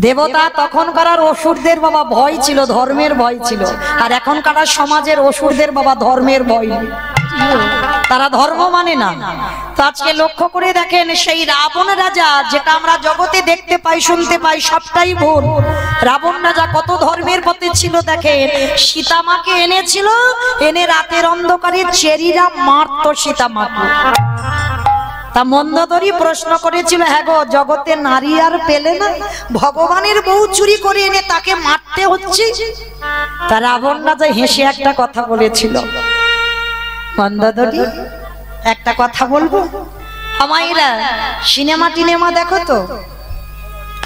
দেবতা তখনকার অসুরদের বাবা ভয় ছিল, ধর্মের ভয় ছিল, আর এখনকার সমাজের অসুরদের বাবা ধর্মের ভয় নেই, তারা ধর্ম মানে না। তো আজকে লক্ষ্য করে দেখেন, সেই রাবণ রাজা, যেটা আমরা জগতে দেখতে পাই শুনতে পাই সবটাই ভুল। রাবণ রাজা কত ধর্মের পথে ছিল দেখেন। সীতামাকে এনেছিল, এনে রাতের অন্ধকারে চেরিরা মারতো সীতামাকে। তা মন্দোদরী প্রশ্ন করেছিল, হ্যাঁ গো, জগতে নারী আর পেলে না, ভগবানের বউ চুরি করে এনে তাকে মারতে হচ্ছে। তা রাবণ রাজা হেসে একটা কথা বলেছিল, মন্দোদরী একটা কথা বলবো, আমাইরা সিনেমা টিনেমা দেখো তো?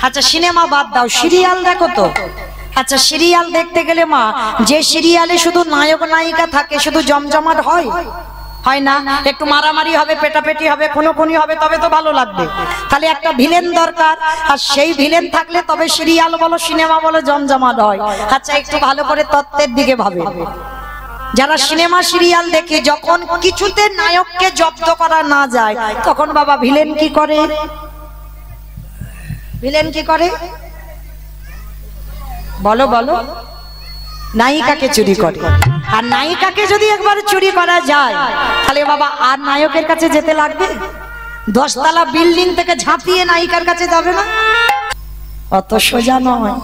আচ্ছা সিনেমা বাদ দাও, সিরিয়াল দেখো তো? আচ্ছা সিরিয়াল দেখতে গেলে মা, যে সিরিয়ালে শুধু নায়ক নায়িকা থাকে, শুধু জমজমাট হয়? হয় না, একটু মারামারি হবে, পেটাপেটি হবে, খুনোখুনি হবে, তবে তো ভালো লাগবে। তাহলে একটা ভিলেন দরকার, আর সেই ভিলেন থাকলে তবে সিরিয়াল বলো সিনেমা বলো জমজমাট হয়। আচ্ছা একটু ভালো করে তত্ত্বের দিকে ভাবে। যারা সিনেমা সিরিয়াল দেখে, যখন কিছুতে নায়ককে জব্দ করা না যায়, তখন বাবা ভিলেন কি করে? ভিলেন কি করে বলো বলো? নায়িকাকে চুরি করে। আর নায়িকাকে যদি একবার চুরি করা যায়, তাহলে বাবা আর নায়কের কাছে যেতে লাগবে? 10 তলা বিল্ডিং থেকে ঝাঁপিয়ে নায়িকার কাছে যাবে না? অত সোজা নয়।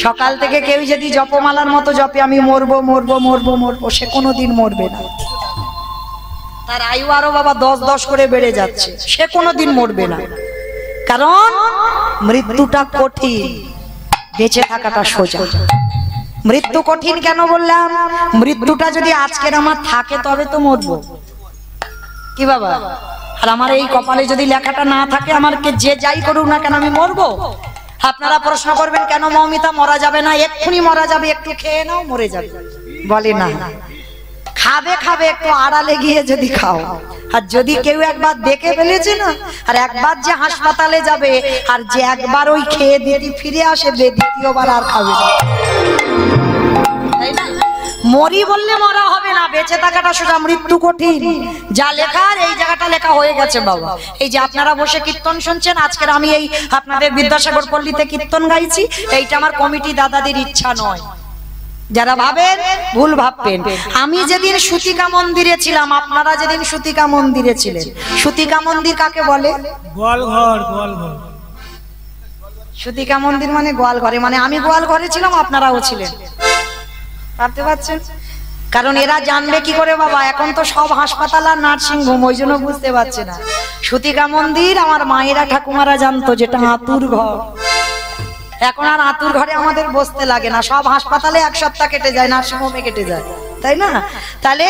সকাল থেকে কেউ যদি জপমালার মতো জপে, আমি মরবো মরবো মরবো মরবো, সে কোনোদিন মরবে না। তার আয়ু আরো বাবা 10 করে বেড়ে যাচ্ছে, সে কোনোদিন মরবে না। কারণ মৃত্যুটা কঠিন, বেঁচে থাকাটা সোজা। মৃত্যু কঠিন কেন বললাম? মৃত্যুটা যদি আজকের আমার থাকে তবে তো মরবো, কি বাবা? আর আমার এই কপালে যদি লেখাটা না থাকে, আমাকে যে যাই করুক না কেন আমি মরবো। আপনারা প্রশ্ন করবেন, কেন মৌমিতা মরা যাবে না? এক্ষুনি মরা যাবে, একটু খেয়ে নাও মরে যাবে। বলে না, খাবে খাবে, একটু আড়ালে গিয়ে যদি খাও। আর যদি কেউ একবার দেখে ফেলেছে না, আর একবার যে হাসপাতালে যাবে, আর যে একবার ওই খেয়ে দিদি ফিরে আসে, দ্বিতীয়বার আর খাবে না। মরি বললে মরা হবে না, বেঁচে থাকাটা সোজা, মৃত্যু কঠিন। যা লেখার এই জায়গাটা লেখা হয়ে গেছে বাবা। এই যে আপনারা বসে কীর্তন শুনছেন, আজকের আমি এই আপনাদের বিদ্যাসাগর পল্লীতে কীর্তন গাইছি, এইটা আমার কমিটি দাদাদের ইচ্ছা নয়। যারা ভাবেন ভুল ভাববেন। আমি যেদিন সুতিকা মন্দিরে ছিলাম, আপনারা যেদিন সুতিকা মন্দিরে ছিলেন, সুতিকা মন্দির কাকে বলে? গোয়ালঘর। গোয়ালঘর সুতিকা মন্দির মানে গোয়ালঘরে, মানে আমি গোয়ালঘরে ছিলাম, আপনারাও ছিলেন। ভাবতে পারছেন? কারণ এরা জানবে কি করে বাবা, এখন তো সব হাসপাতাল আর নার্সিং হোম, ওই জন্য বুঝতে পারছে না। সুতিকা মন্দির আমার মায়েরা ঠাকুমারা জানতো, যেটা আতুর ঘর। এখন আর আতুর ঘরে আমাদের বসতে লাগে না, সব হাসপাতালে 1 সপ্তাহ কেটে যায়, নার্সিং হোমে কেটে যায়, তাই না? তাহলে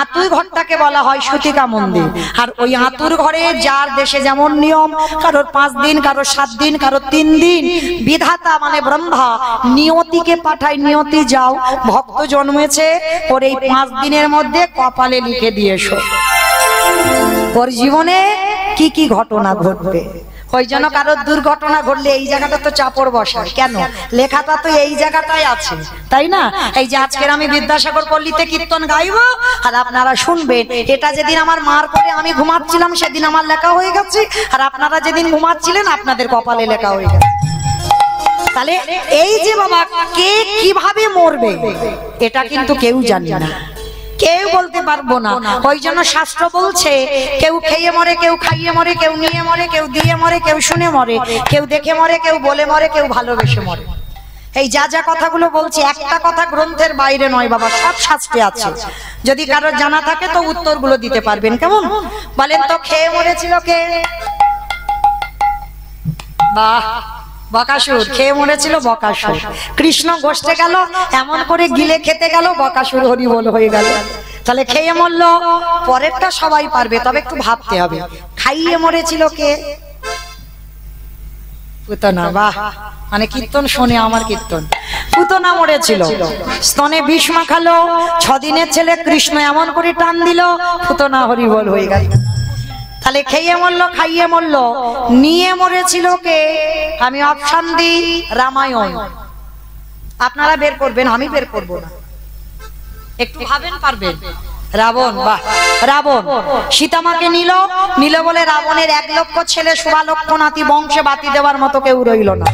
আতুর ঘরটাকে বলা হয় সুতিকা মন্দির। আর ওই আতুর ঘরে যার দেশে যেমন নিয়ম, কারোর 5 দিন, কারোর 7 দিন, কারোর 3 দিন, বিধাতা মানে ব্রহ্মা নিয়তিকে পাঠায়, নিয়তি যাও, ভক্ত জন্মেছে, ওর এই 5 দিনের মধ্যে কপালে লিখে দিয়ে এসো ওর জীবনে কি কি ঘটনা ঘটবে। ওই জন্য কারোর দুর্ঘটনা ঘটলে এই জায়গাটা তো চাপড় বসায় কেন? লেখাটা তো এই জায়গাটাই আছে, তাই না? এই যে আজকের আমি বিদ্যাসাগর পল্লীতে কীর্তন গাইবো, আর আপনারা শুনবেন। এটা যেদিন আমার মার করে আমি ঘুমাচ্ছিলাম, সেদিন আমার লেখা হয়ে গেছে, আর আপনারা যেদিন ঘুমাচ্ছিলেন আপনাদের কপালে লেখা হয়ে গেছে। তাহলে এই যে বাবা, কে কিভাবে মরবে এটা কিন্তু কেউ জানে না, কেউ বলতে পারবো না। ওই জন্য শাস্ত্র বলছে, কেউ খেয়ে মরে, কেউ খাইয়ে মরে, কেউ নিয়ে মরে, কেউ দিয়ে মরে, কেউ শুনে মরে, কেউ দেখে মরে, কেউ বলে মরে, কেউ ভালোবেসে মরে। এই যা যা কথাগুলো বলছি, একটা কথা গ্রন্থের বাইরে নয় বাবা, সব শাস্ত্রে আছে। যদি কারোর জানা থাকে তো উত্তরগুলো দিতে পারবেন। কেমন বলেন তো? খেয়ে মরেছিল কে? বাহ, বকাসুর খেয়ে মরেছিল, বকাসুর। কৃষ্ণ গোষ্ঠে গেল, এমন করে গিলে খেতে গেল, বকাসুর হরি বল হয়ে গেল। তাহলে খেয়ে মরলো, পরেরটা সবাই পারবে, তবে একটু ভাবতে হবে। খাইয়ে মরেছিল কে? পুতনা। বাহ, মানে কীর্তন শোনে আমার কীর্তন। পুতনা মরেছিল, স্তনে বিষ মাখালো, 6 দিনের ছেলে কৃষ্ণ এমন করে টান দিল, পুতনা হরি বল হয়ে গেল। তাহলে খেয়ে মরলো, খাইয়ে মরলো, নিয়ে মরেছিল কে? আমি অপশন দিই, রামায়ণ। আপনারা বের করবেন, আমি বের করব না, একটু ভাবেন, পারবেন? রাবণ। বাহ, রাবণ সীতামাকে নিল বলে রাবণের 1 লক্ষ ছেলে, 16 লক্ষ নাতি, বংশে বাতি দেওয়ার মতো কেউ রইল না।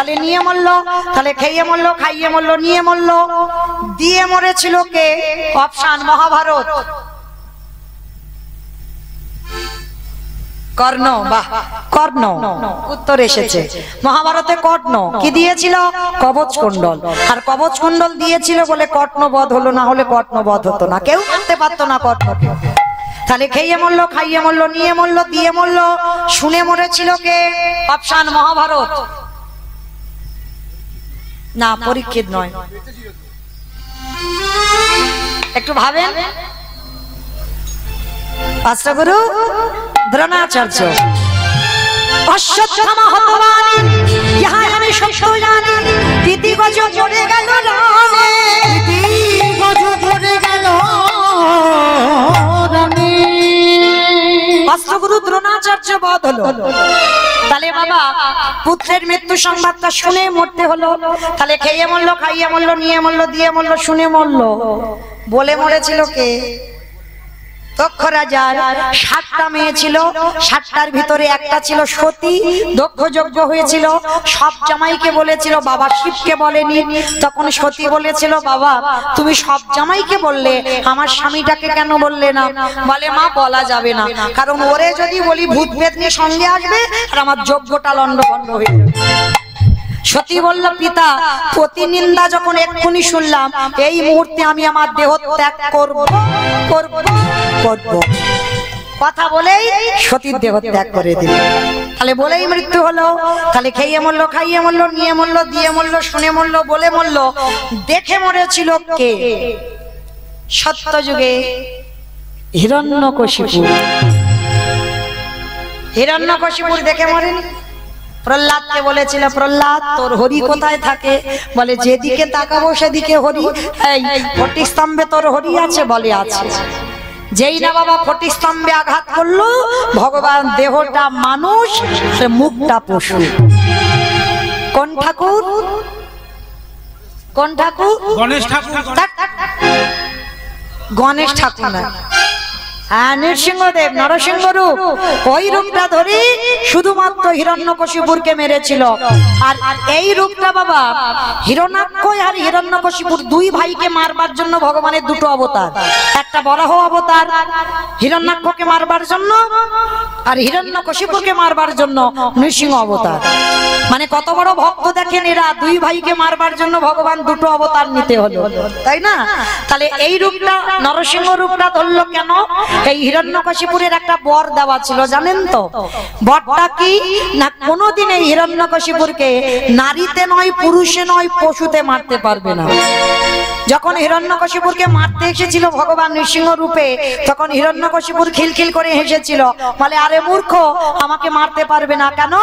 তাহলে নিয়ে মরলো, তাহলে খেয়ে মরলো, খাইয়ে মরলো, নিয়ে মরলো, দিয়ে মরেছিল কে? অপশন মহাভারত। কর্ণ। বাহ, কর্ণ উত্তর এসেছে। মহাভারতে কর্ণ কি দিয়েছিল? কবচ কুণ্ডল। আর কবচ কুণ্ডল দিয়েছিল বলে কর্ণবধ হলো, না হলে কর্ণবধ হতো না, কেউ করতে পারতো না কর্ণকে। তাহলে খেয়ে মরলো, খাইয়ে মরলো, নিয়ে মরলো, দিয়ে মরলো, শুনে মরেছিল কে? অপশন মহাভারত। না, পরীক্ষিত নয়, একটু ভাবেন। অষ্টগুরু দ্রোণাচার্য। অশ্বত্থামা হতবানি, ইহা আমি সত্য জানি, প্রীতি গজ পড়ে গেল রানে, প্রীতি গজ পড়ে গেল রানে। অষ্টগুরু দ্রোণাচার্য বধ হলো। তাহলে বাবা পুত্রের মৃত্যু সংবাদটা শুনে মরতে হলো। তাহলে খেয়ে মরলো, খাইয়ে মরলো, নিয়ে মরলো, দিয়ে মরলো, শুনে মরলো। বলে মরেছিল কে? দক্ষ রাজার 7টা মেয়ে ছিল, 7টার ভিতরে একটা ছিল সতী, দক্ষ যজ্ঞ হয়েছিল। সব জামাইকে বলেছিল, বাবা শিবকে বলেনি। তখন সতী বলেছিল, বাবা তুমি সব জামাইকে বললে, আমার স্বামীটাকে কেন বললে না? বলে, মা বলা যাবে না, কারণ ওরে যদি বলি ভূত প্রেত নিয়ে সঙ্গে আসবে আর আমার যজ্ঞটা লন্ডভন্ড হয়ে যাবে। সতী বলল, পিতা প্রতিনিন্দা যখন এক্ষুনি শুনলাম, এই মুহূর্তে আমি আমার দেহ ত্যাগ করব করব করব। কথা বলেই সতীর দেহ ত্যাগ করে দিল। তাহলে বলেই মৃত্যু হলো। তাহলে খেয়ে মরলো, খাইয়ে মরলো, নিয়ে মরলো, দিয়ে মরলো, শুনে মরলো, বলে মরলো। দেখে মরেছিল কে? সত্যযুগে হিরণ্যকশিপু। হিরণ্যকশিপুর দেখে মরেনি। প্রহ্লাদকে বলেছিল, প্রহ্লাদ তোর হরি কোথায় থাকে? বলে, যেদিকে তাকাবো সেদিকে হরি। এই ফটিকস্তম্ভে তোর হরি আছে? বলে, আছে। যেই না বাবা ফটিকস্তম্ভে আঘাত করলো, ভগবান দেহটা মানুষ, মুখটা পশু। কোন ঠাকুর? কোন ঠাকুর? গণেশ ঠাকুর। গণেশ ঠাকুর না, হ্যাঁ নৃসিংহদেব, নরসিংহ রূপ। ওই রূপটা ধরে শুধুমাত্র হিরণ্যকশিপুরকে মেরেছিল। আর এই রূপটা বাবা হিরণ্যাক্ষ আর হিরণ্যকশিপুর দুই ভাইকে মারবার জন্য ভগবানের দুটো অবতার। একটা বরাহ অবতার হিরণ্যাক্ষকে মারবার জন্য, আর হিরণ্যকশিপুরকে মারবার জন্য নৃসিংহ অবতার। মানে কত বড় ভক্ত দেখেন এরা, দুই ভাইকে মারবার জন্য ভগবান দুটো অবতার নিতে হলো, তাই না? তাহলে এই রূপটা নরসিংহ রূপটা ধরলো কেন? এই হিরণ্যকশিপুরের একটা বর দেওয়া ছিল, জানেন তো? বরটা কি না, কোনোদিন এই হিরণ্যকশিপুরকে নারীতে নয়, পুরুষে নয়, পশুতে মারতে পারবে না। যখন হিরণ্যকশিপুরকে মারতে এসেছিল ভগবান নৃসিংহ রূপে, তখন হিরণ্যকশিপুর খিলখিল করে হেসেছিল। বলে, আরে মূর্খ, আমাকে মারতে পারবে না কেন?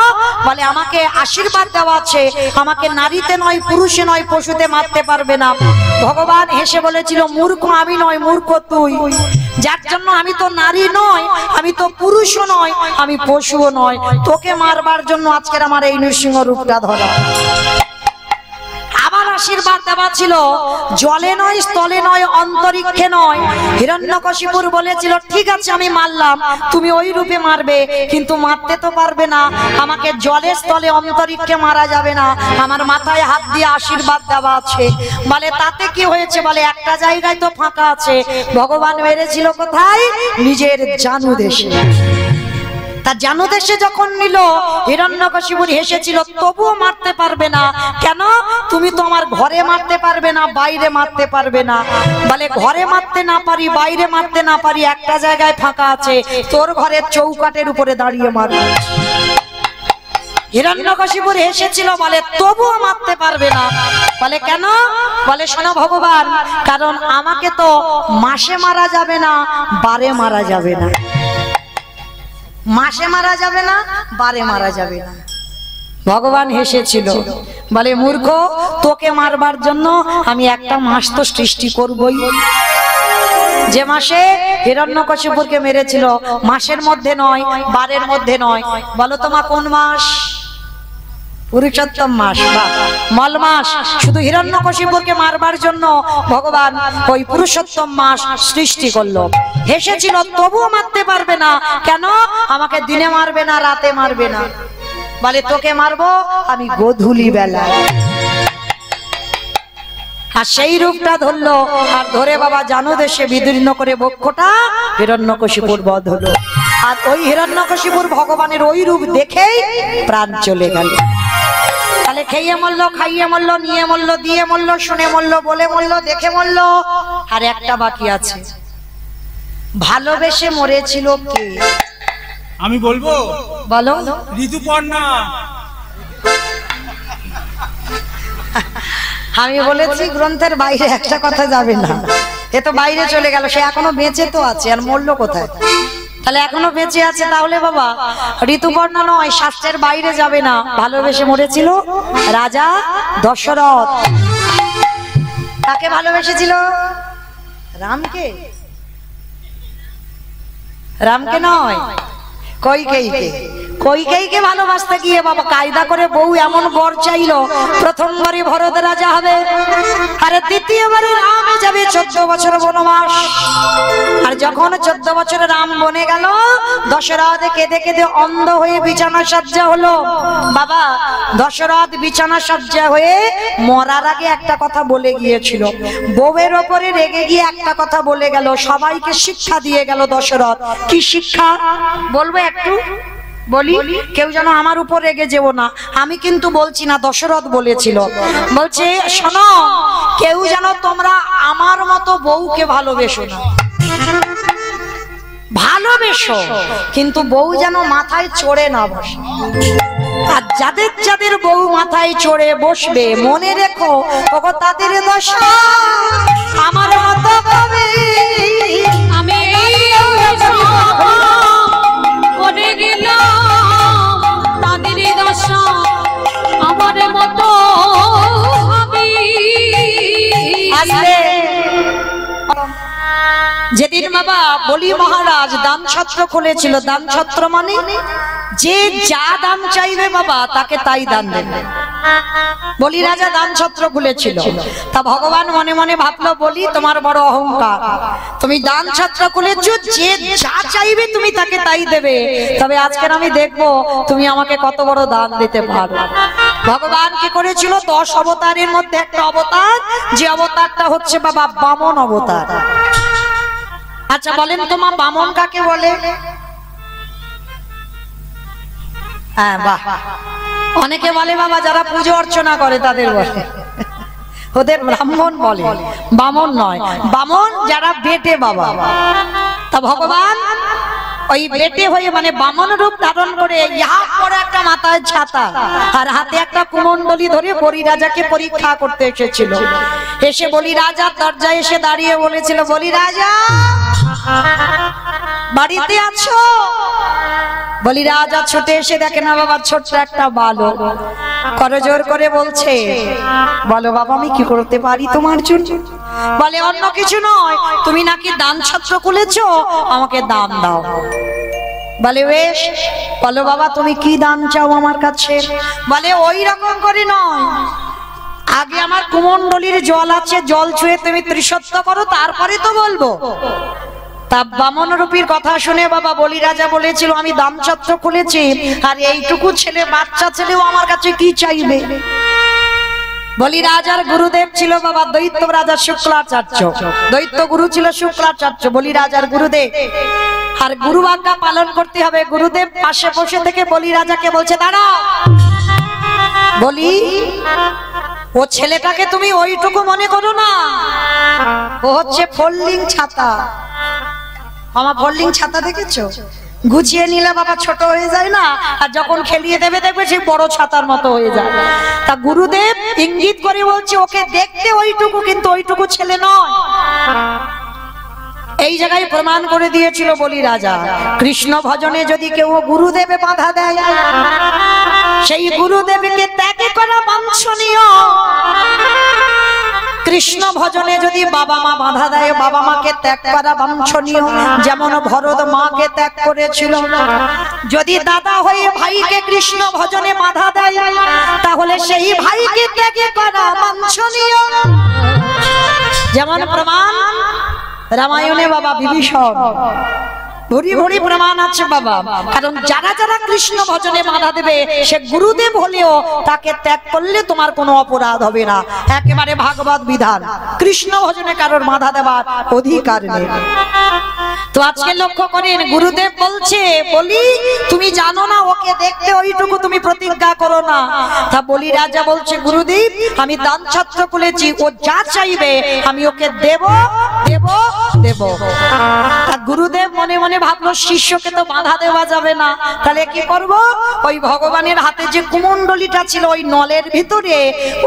বলে, আমাকে আশীর্বাদ দেওয়া আছে, আমাকে নারীতে নয়, পুরুষে নয়, পশুতে মারতে পারবে না। ভগবান হেসে বলেছিল, মূর্খ আমি নয়, মূর্খ তুই, যার জন্য আমি তো নারী নয়, আমি তো পুরুষও নয়, আমি পশুও নয়। তোকে মারবার জন্য আজকের আমার এই নৃসিংহ রূপটা ধরা। আবার আশীর্বাদ দেওয়া ছিল, জলে নয়, স্থলে নয়, অন্তরিক্ষে নয়। হিরণ্যকশিপুর বলেছিল, ঠিক আছে আমি মারলাম, তুমি ওই রূপে মারবে, কিন্তু মারতে তো পারবে না। আমাকে জলে, স্থলে, অন্তরিক্ষে মারা যাবে না। আমার মাথায় হাত দিয়ে আশীর্বাদ দেওয়া আছে। বলে, তাতে কি হয়েছে? বলে, একটা জায়গায় তো ফাঁকা আছে। ভগবান মেরেছিল কোথায়? নিজের জানু দেশে। তা জানু দেশে যখন নিল, হিরণ্যকশিপুর হেসেছিল, তবুও মারতে পারবে না কেন? তুমি তো আমার ঘরে মারতে পারবে না, বাইরে মারতে পারবে না। বলে, ঘরে মারতে না পারি, বাইরে মারতে না পারি, একটা জায়গায় ফাঁকা আছে, তোর ঘরের চৌকাটের উপরে দাঁড়িয়ে মারবে। হিরণ্যকশিপুর হেসেছিল, বলে, তবুও মারতে পারবে না। বলে, কেন? বলে, শোনো ভগবান, কারণ আমাকে তো মাসে মারা যাবে না, বারে মারা যাবে না। মাসে মারা যাবে না, বারে মারা যাবে না। ভগবান হেসেছিল, বলে, মূর্খ, তোকে মারবার জন্য আমি একটা মাস তো সৃষ্টি করবই। যে মাসে হিরণ্যকশিপুরকে মেরেছিল, মাসের মধ্যে নয়, বারের মধ্যে নয়। বলো তোমা কোন মাস? পুরুষোত্তম মাস বা মল মাস। শুধু হিরণ্যকশিপুরকে মারবার জন্য ভগবান ওই পুরুষোত্তম মাস সৃষ্টি করলো। হেসেছিল, তবুও মারতে পারবে না কেন? আমাকে দিনে মারবে না, রাতে মারবে না। বলে তোকে মারবো আমি গোধূলি বেলায়। আর সেই রূপটা ধরলো, আর ধরে বাবা জানো দেশে বিদীর্ণ করে বক্ষটা হিরণ্যকশিপুর বধ হলো। আর ওই হিরণ্যকশিপুর ভগবানের ওই রূপ দেখেই প্রাণ চলে গেল। তাহলে খেয়ে মরল, খাইয়ে মরল, নিয়ে মরল, দিয়ে মরল, শুনে মরল, বলে মরল, দেখে মরল। আর একটা বাকি আছে, ভালোবেসে মরেছিল কে? আমি বলবো, বলো। ঋতুপর্ণা। আমি বলেছি গ্রন্থের বাইরে একটা কথা যাবে না, এ তো বাইরে চলে গেল, সে এখনো বেঁচে তো আছে, আর মরলো কোথায়? তাহলে এখনো বেঁচে আছে, তাহলে বাবা ঋতুপর্ণা নয়, শাস্ত্রের বাইরে যাবে না। ভালোবেসে মরেছিল রাজা দশরথ। তাকে ভালোবেসেছিল? রামকে? রামকে নয়, কইকেয়ীকে। কইকেয়ীকে ভালোবাসতে গিয়ে বাবা কায়দা করে বউ এমন বর চাইলো, প্রথমবারে ভরত রাজা হবে, আরে দ্বিতীয়বারে রাম যাবে 14 বছর বনবাস। আর যখন 14 বছর রাম বনে গেল, দশরথ কেঁদে কেঁদে অন্ধ হয়ে বিছানা সজ্জা হলো। বাবা দশরথ বিছানা সজ্জা হয়ে মরার আগে একটা কথা বলে গিয়েছিল, বউয়ের ওপরে রেগে গিয়ে একটা কথা বলে গেল, সবাইকে শিক্ষা দিয়ে গেল দশরথ। কি শিক্ষা বলবো একটু বলি, কেউ যেন আমার উপর রেগে যেও না, আমি কিন্তু বলছি না, দশরথ বলেছিল। বলছে শোনো, কেউ যেন তোমরা আমার মতো বউকে ভালোবেসো না। ভালোবেসো, কিন্তু বউ যেন মাথায় চড়ে না বসে। আর যাদের যাদের বউ মাথায় চড়ে বসবে, মনে রেখো ওগো তাদের দশা আমার মতো পাবে। আমি করে গেলাম তাদের দশা আমার মতো হবে। আসলে যেদিন বাবা বলি মহারাজ দান ছত্র খুলেছিল, দান ছত্র মানে যে যা দান চাইবে বাবা তাকে তাই দান দেবে। বলি রাজা দান ছত্র খুলেছিল, তা ভগবান মনে মনে ভাবলো, বলি তোমার বড় অহংকার, তুমি দান ছত্র খুলেছো, যে যা চাইবে তুমি তাকে তাই দেবে, তবে আজকের আমি দেখবো তুমি আমাকে কত বড় দান দিতে পারো। ভগবান কি করেছিল, 10 অবতারের মধ্যে একটা অবতার, যে অবতারটা হচ্ছে বাবা বামন অবতার। আচ্ছা বলেন তো মা, বামন কাকে বলে? হ্যাঁ বাহ, অনেকে বলে বাবা যারা পুজো অর্চনা করে তাদের বলে, ওদের ব্রাহ্মণ বলে, বামন নয়। বামন যারা বেটে বাবা। তা ভগবান ওই বেটে হয়ে মানে বামন রূপ ধারণ করে, ইহা পরে একটা মাথায় ছাতা আর হাতে একটা কুমণ্ডলী ধরে বলি রাজাকে পরীক্ষা করতে এসেছিল। এসে বলি রাজা দরজায় এসে দাঁড়িয়ে বলেছিল, বলি রাজা বাড়িতে আছো? বলি রাজা ছুটে এসে দেখে না বাবা ছোট্ট একটা বালক, করজোর করে বলছে, বলো বাবা আমি কি করতে পারি তোমার জন্য? বলে অন্য কিছু নয়, তুমি নাকি দান ছত্র খুলেছো, আমাকে দান দাও। বলে বেশ, বলো বাবা তুমি কি দান চাও আমার কাছে? বলে ওই রকম করে নয়, আগে আমার কুমণ্ডলীর জল আছে, জল ছুঁয়ে তুমি ত্রিসত্য করো, তারপরে তো বলবো। তা বামন রূপীর কথা শুনে বাবা বলি রাজা বলেছিল, আমি দান ছত্র খুলেছি, আর এইটুকু ছেলে, বাচ্চা ছেলেও আমার কাছে কি চাইবে? বলি রাজার গুরুদেব ছিল বাবা দৈত্য রাজা শুক্লাচার্য, দৈত্য গুরু ছিল শুক্লাচার্য, বলি রাজার গুরুদেব। আর গুরু আজ্ঞা পালন করতে হবে। গুরুদেব পাশে বসে থেকে বলি রাজাকে বলছে, দাঁড়াও। বলি ও ছেলেটাকে তুমি ওইটুকু মনে করো না, ও হচ্ছে ফোল্ডিং ছাতা। আমার ফোল্ডিং ছাতা দেখেছো? গুছিয়ে নিলে বাবা ছোট হয়ে যায় না, আর যখন খেলিয়ে দেবে দেখবে সেই বড় ছাতার মতো হয়ে যায়। তা গুরুদেব ইঙ্গিত করে বলছে, ওকে দেখতে ওইটুকু, কিন্তু ওইটুকু ছেলে নয়। এই জায়গায় প্রমাণ করে দিয়েছিল বলি রাজা, কৃষ্ণ ভজনে যদি কেউ গুরুদেবে বাধা দেয়, সেই গুরুদেবকে ত্যাগ করা বাঞ্ছনীয়। কৃষ্ণ ভজনে যদি বাবা মা বাধা দেয়, বাবা মাকে ত্যাগ করা বাঞ্ছনীয়, যেমন ভরত মাকে ত্যাগ করেছিল। যদি দাদা হয়ে ভাইকে কৃষ্ণ ভজনে বাধা দেয়, তাহলে সেই ভাইকে ত্যাগ করা বাঞ্ছনীয়। যেমন প্রমাণ রামায়ণে বাবা বিভীষণ, ভরি ভরি প্রমাণ আছে বাবা। কারণ যারা যারা কৃষ্ণ ভজনে বাধা দেবে, সে গুরুদেব হলেও তাকে ত্যাগ করলে তোমার কোনো অপরাধ হবে না, একেবারে ভাগবত বিধান। কৃষ্ণ ভজনে কারোর বাধা দেওয়ার অধিকার নেই। তো আজকে লক্ষ্য করেন, গুরুদেব বলছে বলি তুমি জানো না ওকে দেখতে, ওইটুকু তুমি প্রতিজ্ঞা করো না। তা বলি রাজা বলছে গুরুদেব আমি দান ছাত্র খুলেছি, ও যা চাইবে আমি ওকে দেব দেব দেব। তা গুরুদেব মনে মনে ভাবলো শিষ্যকে তো বাধা দেওয়া যাবে না, তাহলে কি করব? ওই ভগবানের হাতে যে কুমণ্ডলীটা ছিল ওই নলের ভিতরে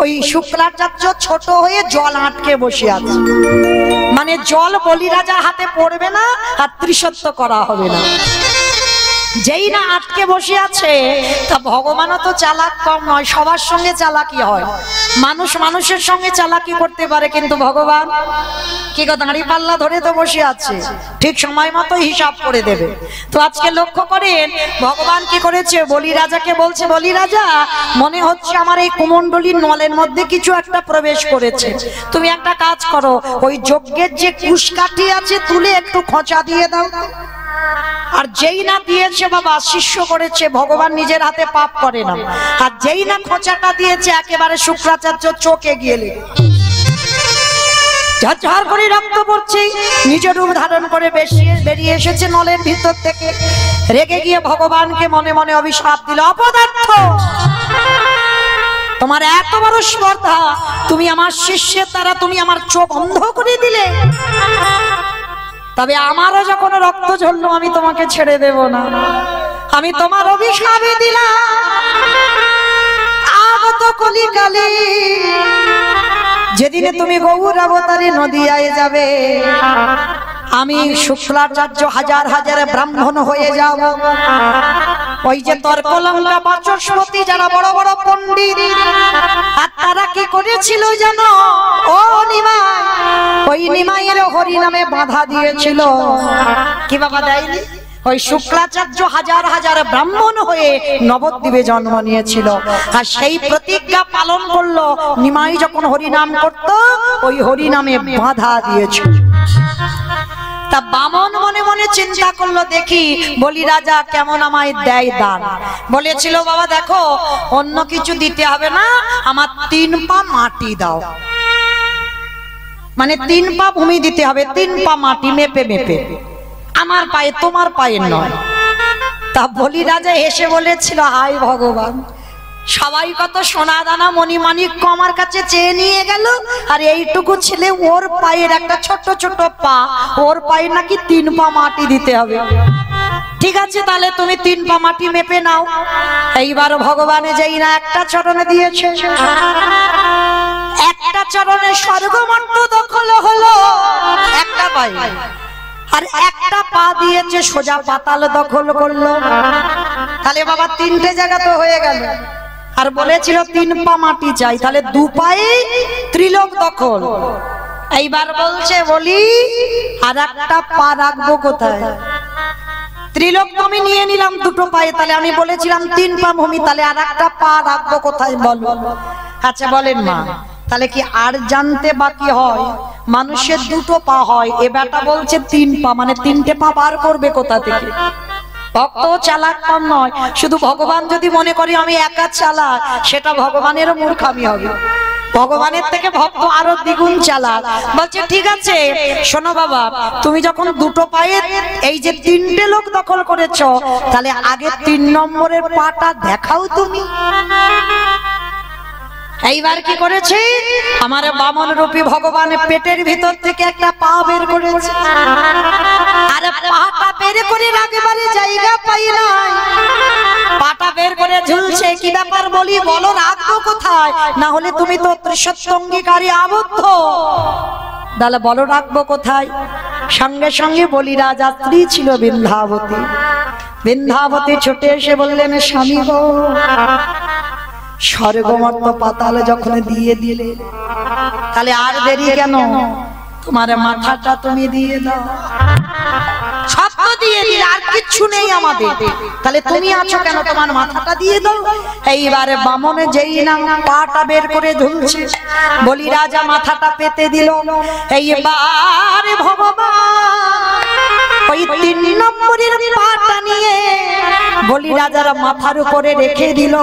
ওই শুক্রাচার্য ছোট হয়ে জল আটকে বসে আছে, মানে জল বলি রাজার হাতে পড়বে না আর ত্রিসত্য করা হবে না। যেই না আটকে বসে আছে, তা ভগবানও তো চালাক কম নয়, সবার সঙ্গে চালাকি হয়, মানুষ মানুষের সঙ্গে চালাকি করতে পারে, কিন্তু ভগবান কি গো দাঁড়ি পাল্লা ধরে তো বসে আছে, ঠিক সময় মতো হিসাব করে দেবে। তো আজকে লক্ষ্য করেন ভগবান কি করেছে, বলি রাজাকে বলছে বলি রাজা মনে হচ্ছে আমার এই কুমণ্ডলীর নলের মধ্যে কিছু একটা প্রবেশ করেছে, তুমি একটা কাজ করো, ওই যজ্ঞের যে কুশকাঠি আছে তুলে একটু খোঁচা দিয়ে দাও। আর যেই না দিয়েছে বাবা শিষ্য করেছে, ভগবান নিজের হাতে পাপ করে না, আর যেই না খোঁচাটা দিয়েছে একেবারে শুক্রাচার্য চোখে গিয়ে ঝরঝর করে রক্ত পড়ছে, নিজের রূপ ধারণ করে বেরিয়ে এসেছে নলের ভিতর থেকে। রেগে গিয়ে ভগবানকে মনে মনে অভিশাপ দিল, অপদার্থ তোমার এত বড় স্পর্ধা, তুমি আমার শিষ্যের দ্বারা তুমি আমার চোখ অন্ধ করে দিলে, তবে আমারও যখন রক্ত ঝরলো আমি তোমাকে ছেড়ে দেব না, আমি তোমার অভিশাপই দিলাম। আগত কলিকালে যেদিনে তুমি গৌর অবতারে নদিয়ায় যাবে, আমি শুক্রাচার্য হাজার হাজার ব্রাহ্মণ হয়ে যাব। ওই যে তর্কলঙ্কা বাচস্পতি যারা বড় বড় পণ্ডিত, আর তারা কি করেছিল জানো? ও নিমাই, ওই নিমাইয়ের হরি নামে বাধা দিয়েছিল। কি বাবা দেয়নি? ওই শুক্রাচার্য হাজার হাজার ব্রাহ্মণ হয়ে নবদ্বীপে জন্ম নিয়েছিল, আর সেই প্রতিজ্ঞা পালন করলো। নিমাই যখন হরিনাম করত, ওই হরিনামে বাধা দিয়েছিল। তা বামন মনে মনে চিন্তা করলো, দেখি বলি রাজা কেমন আমায় দেয় দান। বলেছিল বাবা দেখো অন্য কিছু দিতে হবে না, আমার 3 পা মাটি দাও, মানে 3 পা ভূমি দিতে হবে, 3 পা মাটি মেপে মেপে, আমার পায়ে তোমার পায়ে নয়। তা বলি রাজা হেসে বলেছিল, হায় ভগবান, সবাই কত সোনা দানা মণিমাণিক আমার কাছে চেয়ে নিয়ে গেল, আর এইটুকু ছেলে ওর পায়ের একটা ছোট ছোট পা, ওর পায়ে নাকি 3 পা মাটি দিতে হবে। ঠিক আছে তাহলে তুমি 3 পা মাটি মেপে নাও। এইবার ভগবানে যেই না একটা চরণে দিয়েছে, একটা চরণে স্বর্গমর্ত দখল হলো একটা পায়ে, আর একটা পা দিয়েছে সোজা পাতাল দখল করলো। তাহলে বাবা 3টে জায়গা তো হয়ে গেল। আর বলেছিল 3 পা মাটি চাই, তাহলে 2 পায়ে ত্রিলোক দখল। এইবার বলছে বলি আর একটা পা রাখবো কোথায়? ত্রিলোক তো আমি নিয়ে নিলাম 2টো পায়ে, তাহলে আমি বলেছিলাম 3 পা ভূমি, তাহলে আর একটা পা রাখবো কোথায় বলো? আচ্ছা বলেন মা, তাহলে কি আর জানতে বাকি হয়? মানুষের 2টো পা হয়, এ বেটা বলছে 3 পা, মানে 3টে পা বার করবে কোথা থেকে? ভক্ত চালাক কম নয়, শুধু ভগবান যদি মনে করি আমি একা চালাক, সেটা ভগবানেরও মূর্খামি হবে। ভগবানের থেকে ভক্ত আরো দ্বিগুণ চালাক। বলছে ঠিক আছে শোনো বাবা, তুমি যখন 2টো পায়ে এই যে 3টে লোক দখল করেছো, তাহলে আগে 3 নম্বরের পাটা দেখাও তুমি। এইবার কি করেছে, আমার বামন রূপী ভগবান পেটের ভিতর থেকে একটা পা বের করেছে, আর পাটা বের করে রাখবারে জায়গা পাই নাই, পাটা বের করে ঝুলছে। কি ব্যাপার বলি, বলো রাখবো কোথায়? না হলে তুমি তো ত্রিসত্যঙ্গীকারী আবদ্ধ, তাহলে বলো রাখবো কোথায়? সঙ্গে সঙ্গে বলি রাজা স্ত্রী ছিল বিন্ধ্যাবতী, বিন্ধ্যাবতী ছুটে এসে বললেন স্বামী গো, স্বর্গমর্ত পাতালে যখন দিয়ে দিলে, তাহলে আর দেরি কেন? তোমার মাথাটা তুমি দিয়ে দাও। সব তো দিয়ে দিলে, আর কিচ্ছু নেই আমাদের, তাহলে তুমি আছো কেন? তোমার মাথাটা দিয়ে দাও। এইবারে বামনে যেই না পাটা বের করে ঝুলছে, বলি রাজা মাথাটা পেতে দিল। এইবার ভগবান ওই 3 নম্বরের পাটা নিয়ে বলি রাজার মাথার উপরে রেখে দিল।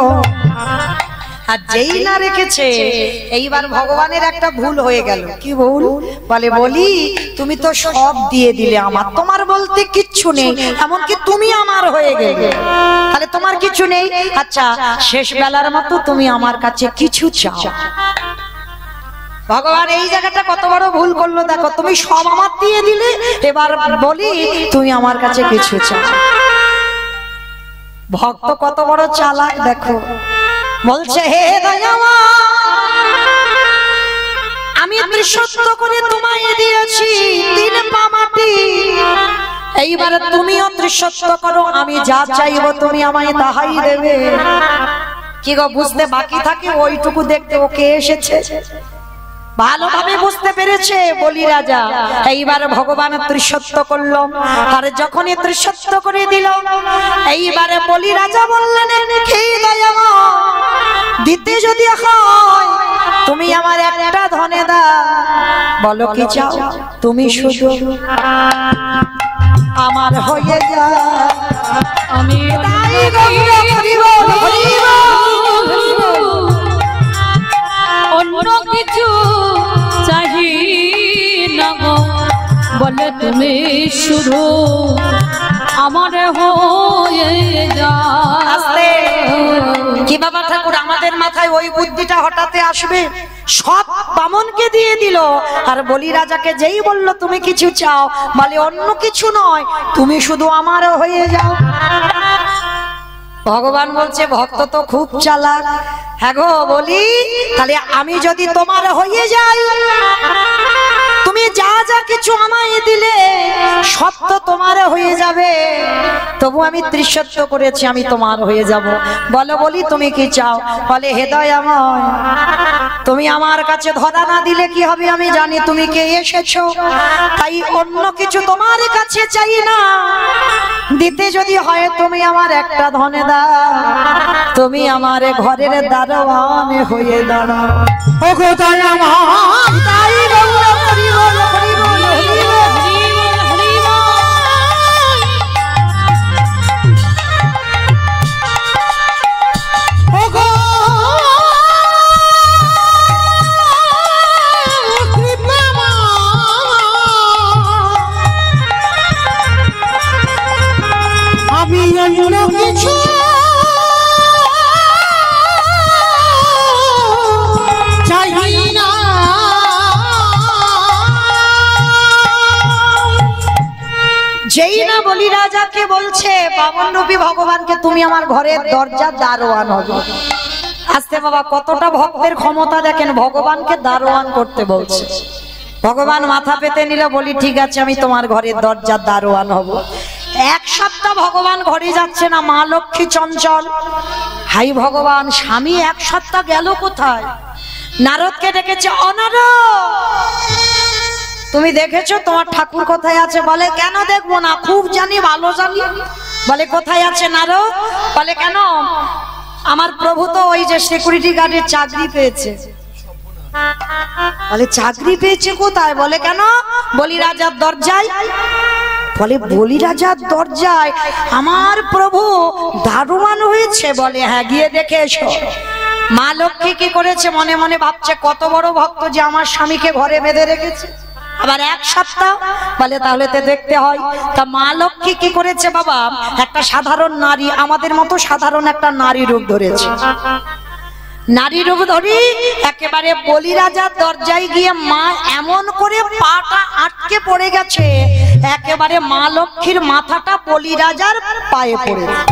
আর যেই না রেখেছে, এইবার ভগবানের একটা ভুল হয়ে গেল। কি ভুল? বলে বলি তুমি তো সব দিয়ে দিলে আমার, তোমার বলতে কিচ্ছু নেই, এমনকি তুমি আমার হয়ে গেলে, তাহলে তোমার কিছু নেই। আচ্ছা শেষ বেলার মতো তুমি আমার কাছে কিছু চাও। ভগবান এই জায়গাটা কত বড় ভুল করলো দেখো, তুমি সব আমার দিয়ে দিলে, এবার বলি তুমি আমার কাছে কিছু চাও। ভক্ত কত বড় চালাক দেখো, বলছে হে দয়াময়, আমি ত্রিশত্ব করে তোমায় দিয়েছি 3 পা মাটি, এইবার তুমিও ত্রিশত্ব করো, আমি যা চাইবো তুমি আমায় তাহাই দেবে। কি গো বুঝতে বাকি থাকে? ওইটুকু দেখতে ওকে এসেছে, ভালোভাবে বুঝতে পেরেছে বলি রাজা। এইবার ভগবান ত্রিশত্ব করলো, আর যখনই ত্রিশত্ব করে দিল, এইবারে বলি রাজা বললেন হে দয়াময়, দিতে যদি হয় তুমি আমার একটা ধনে দাও। বলো কি চাও? তুমি শুধু আমার হয়ে যাও, আমি তাই গৌর হরিব হরিব। অন্য কিছু চাহি না গো, বলে তুমি শুধু আমার হয়ে যাও। আস্তে কি বাবা ঠাকুর, আমাদের মাথায় ওই বুদ্ধিটা হঠাৎ আসবে? সব বামনকে দিয়ে দিল, আর বলি রাজাকে যেই বলল তুমি কিছু চাও, বলে অন্য কিছু নয়, তুমি শুধু আমার হয়ে যাও। ভগবান বলছে ভক্ত তো খুব চালাক। হ্যাঁ গো বলি, তাহলে আমি যদি তোমার হয়ে যাই, তুমি যা যা কিছু আমায় দিলে সব তো তোমার হয়ে যাবে, তবু আমি ত্রিশত্ব করেছি, আমি তোমার হয়ে যাব। বলো বলি তুমি কি চাও? বলে হে দয়াময়, তুমি আমার কাছে ধরা না দিলে কি হবে আমি জানি, তুমি কে এসেছো, তাই অন্য কিছু তোমার কাছে চাই না, দিতে যদি হয় তুমি আমার একটা ধনে দাও, তুমি আমার ঘরের দারোয়ান হয়ে দাঁড়াও। ও গো দয়াময়, তাই গৌর হরি বল হরি বল হরি বল। ও গো আমি অন্য কিছু চাই না, যেই না বলি রাজাকে বলছে বামন রূপী ভগবানকে তুমি আমার ঘরের দরজা দারোয়ান হবে। আস্তে বাবা, কতটা ভক্তের ক্ষমতা দেখেন, ভগবানকে দারোয়ান করতে বলছে। ভগবান মাথা পেতে নিল, বলি ঠিক আছে আমি তোমার ঘরের দরজা দারোয়ান হব। 1 সপ্তাহ ভগবান ঘরে যাচ্ছে না, মা লক্ষ্মী চঞ্চল। হাই ভগবান, স্বামী 1 সপ্তাহ গেল কোথায়? নারদকে ডেকেছে, অনারদ তুমি দেখেছো তোমার ঠাকুর কোথায় আছে? বলে কেন দেখবো না, খুব জানি, ভালো জানি। বলে কোথায় আছে নারদ? বলে কেন, আমার প্রভু তো ওই যে সিকিউরিটি গার্ডের চাকরি পেয়েছে। বলে চাকরি পেয়েছে কোথায়? বলে কেন, বলি রাজার দরজায়। বলে বলি রাজার দরজায় আমার প্রভু দারোয়ান হয়েছে? বলে হ্যাঁ, গিয়ে দেখে এসো। মা লক্ষ্মী কি করেছে? মনে মনে ভাবছে কত বড় ভক্ত যে আমার স্বামীকে ঘরে বেঁধে রেখেছে, আবার 1 সপ্তাহ। বলে তাহলে তো দেখতে হয়। তা মা লক্ষ্মী কি করেছে বাবা, একটা সাধারণ নারী, আমাদের মতো সাধারণ একটা নারী রূপ ধরেছে। নারী রূপ ধরি একেবারে বলি রাজার দরজায় গিয়ে মা এমন করে পাটা আটকে পড়ে গেছে, একেবারে মা লক্ষ্মীর মাথাটা বলি রাজার পায়ে পড়েছে।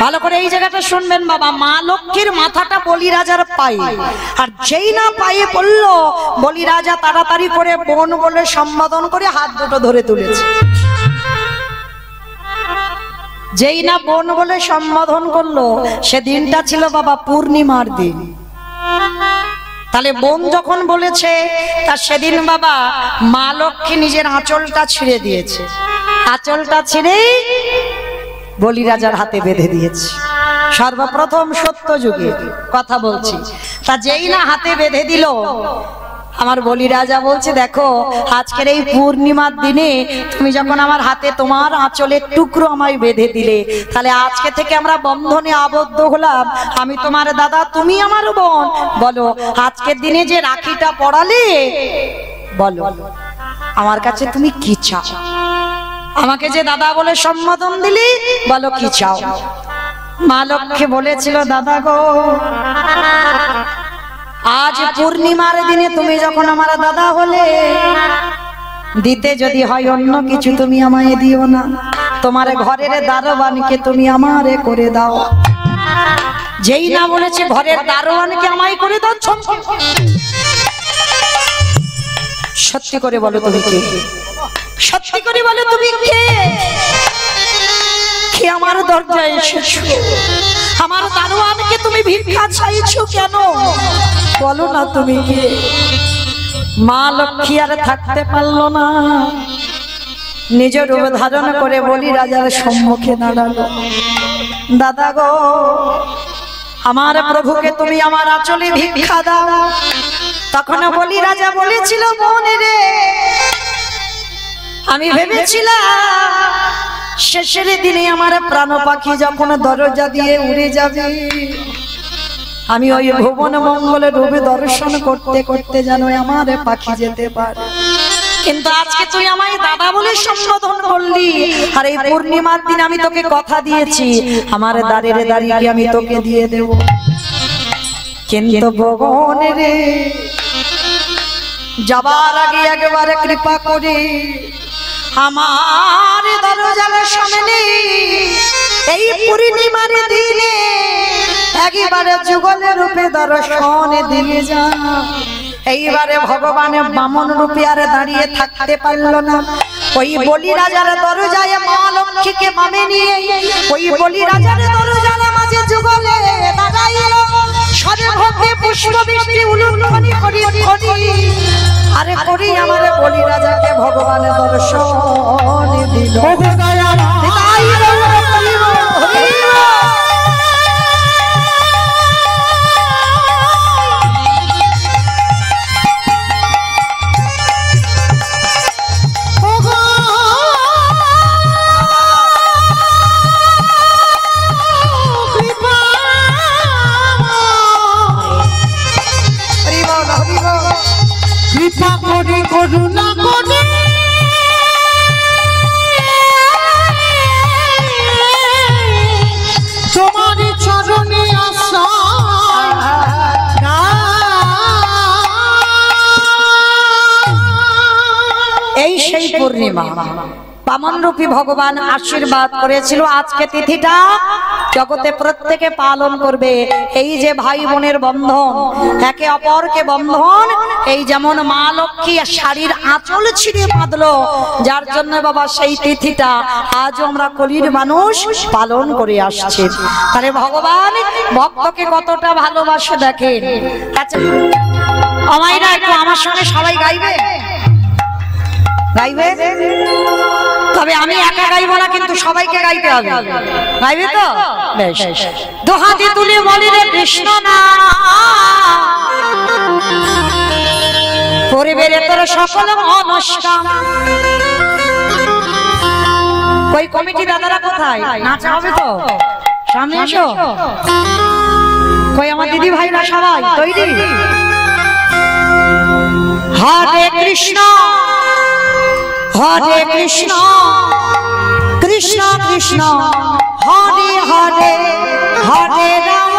ভালো করে এই জায়গাটা শুনবেন বাবা, মা লক্ষ্মীর মাথাটা বলি রাজার পায়ে, আর যেই না পায়ে পড়লো, বলি রাজা তাড়াতাড়ি করে বোন বলে সম্বোধন করে হাত দুটো ধরে তুলেছে। যেই না বোন বলে সম্বোধন করলো, সেদিনটা ছিল বাবা পূর্ণিমার দিন। তাহলে বোন যখন বলেছে, তা সেদিন বাবা মা লক্ষ্মী নিজের আঁচলটা ছিঁড়ে দিয়েছে। আঁচলটা ছিঁড়ে বলি রাজার হাতে বেঁধে দিয়েছে। সর্বপ্রথম সত্য যুগে কথা বলছি। তা যেই না হাতে বেঁধে দিল, আমার বলি রাজা বলছে, দেখো আজকের এই পূর্ণিমার দিনে তুমি যখন আমার হাতে তোমার আঁচলের টুকরো আমায় বেঁধে দিলে, তাহলে আজকে থেকে আমরা বন্ধনে আবদ্ধ হলাম। আমি তোমার দাদা, তুমি আমার বোন। বলো আজকের দিনে যে রাখিটা পড়ালে, বলো আমার কাছে তুমি কি চাও? আমাকে যে দাদা বলে সম্বোধন দিলি, বলো কি চাও? মা লক্ষ্মী বলেছিল, দাদা গো, আজ পূর্ণিমার দিনে তুমি যখন আমার দাদা হলে, দিতে যদি হয় অন্য কিছু তুমি আমায় দিও না, তোমার ঘরের দারোয়ানকে তুমি আমারে করে দাও। যেই না বলেছে ঘরের দারোয়ানকে আমায় করে দাও, সত্যি করে বলো তুমি কে? সত্যি করে বলো তুমি কে? কে আমার দরজায় এসেছো? আমার দারোয়ানকে তুমি ভিক্ষা চাইছো কেন? বলো না তুমি কে? মা লক্ষ্মী আর থাকতে পারলো না, নিজের রূপ ধারণ করে বলি রাজার সম্মুখে দাঁড়ালো। দাদা গো, আমার প্রভুকে তুমি আমার আঁচলে ভিক্ষা দাও। তখন বলি রাজা বলেছিল, মনে রে, আমি ভেবেছিলাম শেষের দিনে আমার প্রাণ পাখি যখন দরজা দিয়ে উড়ে যাবে, আমি ওই ভুবন মঙ্গলের রূপে দর্শন করতে করতে যেন আমার পাখি যেতে পারে। কিন্তু আজকে তুই আমায় দাদা বলে সম্বোধন করলি, আর এই পূর্ণিমার দিন আমি তোকে কথা দিয়েছি আমার দাঁড়িয়ে দাঁড়িয়ে আমি তোকে দিয়ে দেব। কিন্তু ভগবান রে, যাবার আগে একবার কৃপা করে আমার দরজার সামনে এই পূর্ণিমার দিনে একবারে যুগলের রূপে দর্শন দিয়ে যা। এইবারে ভগবান বামন রূপে আর দাঁড়িয়ে থাকতে পারলো না, ওই বলি রাজার দরজায় মা লক্ষ্মীকে বামে নিয়ে ওই বলি রাজার দরজার মাঝে যুগলে দাঁড়াইলো। সবে ভক্তি পুষ্প বৃষ্টি উলুধ্বনি করি করি আরে করি আমার বলি রাজাকে ভগবান দর্শন দিল। করুণা করে তোমার চরণে আসা, এই সেই পূর্ণিমা বামন রূপী ভগবান আশীর্বাদ করেছিল। আজকে তিথিটা জগতে প্রত্যেকে পালন করবে। এই যে ভাই বোনের বন্ধন, একে অপরকে বন্ধন, এই যেমন মা লক্ষ্মী শাড়ির আঁচল ছিঁড়ে বাঁধলো, যার জন্য বাবা সেই তিথিটা আজও আমরা কলির মানুষ পালন করে আসছে। তাহলে ভগবান ভক্তকে কতটা ভালোবাসে দেখেন। আচ্ছা আমায়রা একটু আমার সঙ্গে সবাই গাইবে, গাইবে? তবে আমি একা গাইবো না, কিন্তু সবাইকে গাইতে হবে। গাইবে তো? বেশ, দুহাতে তুলে বলি রে কৃষ্ণ না, পরিবেরে তোর সকল মনস্কাম। কই কমিটি দাদারা কোথায়? নাচা হবে তো? সামনে এসো। কই আমার দিদি ভাইরা সবাই তৈরি? হরে কৃষ্ণ হরে কৃষ্ণ কৃষ্ণ কৃষ্ণ হরে হরে হরে রাম